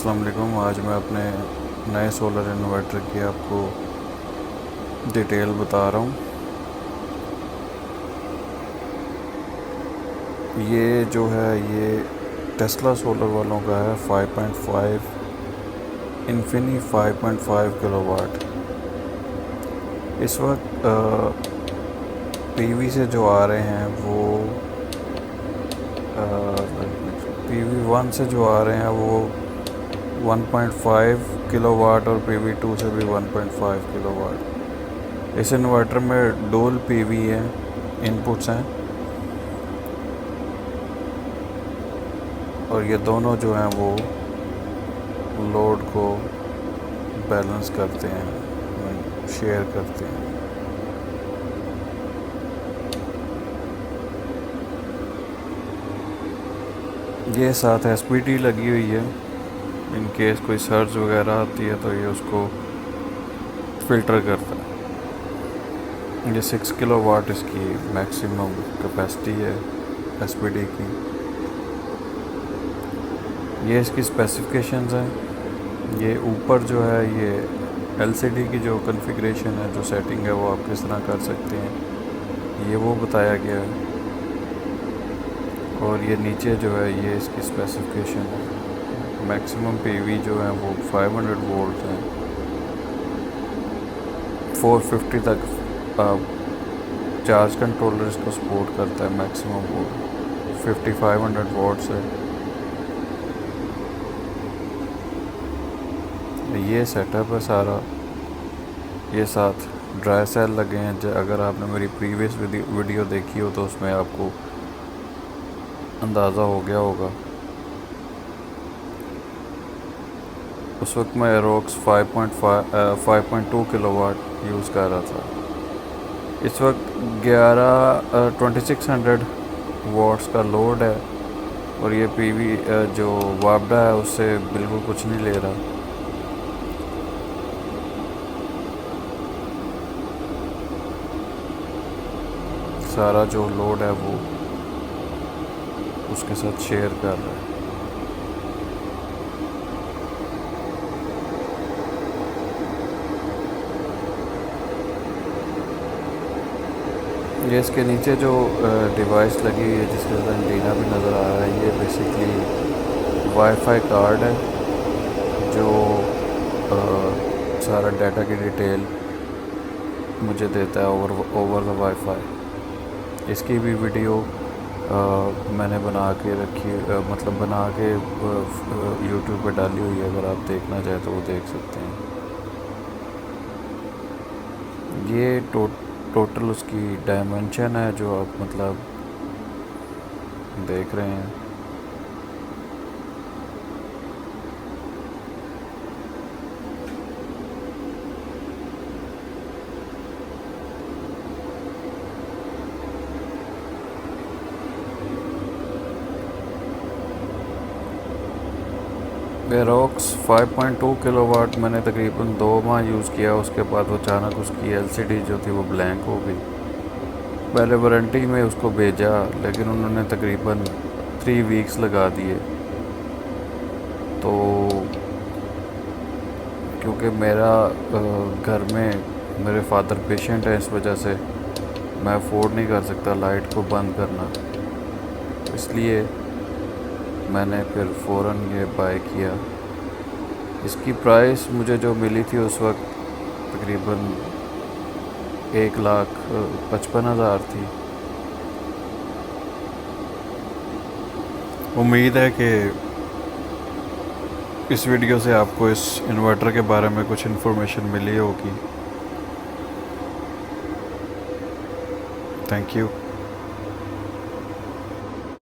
अस्सलाम वालेकुम। आज मैं अपने नए सोलर इन्वर्टर की आपको डिटेल बता रहा हूँ। ये जो है ये टेस्ला सोलर वालों का है 5.5 इन्फिनी 5.5 किलोवाट। इस वक्त पीवी से जो आ रहे हैं वो पीवी 1 से जो आ रहे हैं वो 1.5 किलोवाट और पीवी 2 से भी 1.5 किलोवाट। इस इन्वर्टर में डोल पीवी है, इनपुट्स हैं, और ये दोनों जो हैं वो लोड को बैलेंस करते हैं, शेयर करते हैं। ये साथ एसपीटी लगी हुई है, इन केस कोई सर्ज वगैरह आती है तो ये उसको फ़िल्टर करता है। ये 6 किलोवाट इसकी मैक्सिमम कैपेसिटी है एसपीटी की। ये इसकी स्पेसिफिकेशंस हैं। ये ऊपर जो है ये एलसीडी की जो कॉन्फ़िगरेशन है, जो सेटिंग है, वो आप किस तरह कर सकते हैं, ये वो बताया गया है। और ये नीचे जो है ये इसकी स्पेसिफिकेशन है। मैक्सिमम पीवी जो है वो 500 वोल्ट हैं, 450 तक चार्ज कंट्रोलर इसको सपोर्ट करता है। मैक्सिमम वोल्ट 5500 वोल्ट्स है। ये सेटअप है सारा। ये साथ ड्राई सेल लगे हैं। अगर आपने मेरी प्रीवियस वीडियो देखी हो तो उसमें आपको अंदाज़ा हो गया होगा। उस वक्त मैं एरोक्स 5.2 किलोवाट यूज़ कर रहा था। इस वक्त 2600 वाट्स का लोड है, और ये पीवी जो वापडा है उससे बिल्कुल कुछ नहीं ले रहा। सारा जो लोड है वो उसके साथ शेयर कर रहा है। ये इसके नीचे जो डिवाइस लगी हुई है जिसके साथ एंटीना भी नज़र आ रहा है, ये बेसिकली वाईफाई कार्ड है जो सारा डाटा की डिटेल मुझे देता है ओवर द वाईफाई। इसकी भी वीडियो मैंने बना के रखी, मतलब बना के यूट्यूब पे डाली हुई है। अगर आप देखना चाहें तो वो देख सकते हैं। ये टोटल उसकी डायमेंशन है जो आप मतलब देख रहे हैं। एरोक्स 5.2 किलोवाट मैंने तकरीबन 2 माह यूज़ किया। उसके बाद वो अचानक उसकी एलसीडी जो थी वो ब्लैंक हो गई। पहले वारंटी में उसको भेजा, लेकिन उन्होंने तकरीबन 3 वीक्स लगा दिए। तो क्योंकि मेरा घर में मेरे फादर पेशेंट है, इस वजह से मैं अफोर्ड नहीं कर सकता लाइट को बंद करना, इसलिए मैंने फिर फ़ौरन ये बाय किया। इसकी प्राइस मुझे जो मिली थी उस वक्त तकरीबन 1,55,000 थी। उम्मीद है कि इस वीडियो से आपको इस इन्वर्टर के बारे में कुछ इन्फॉर्मेशन मिली होगी। Thank you.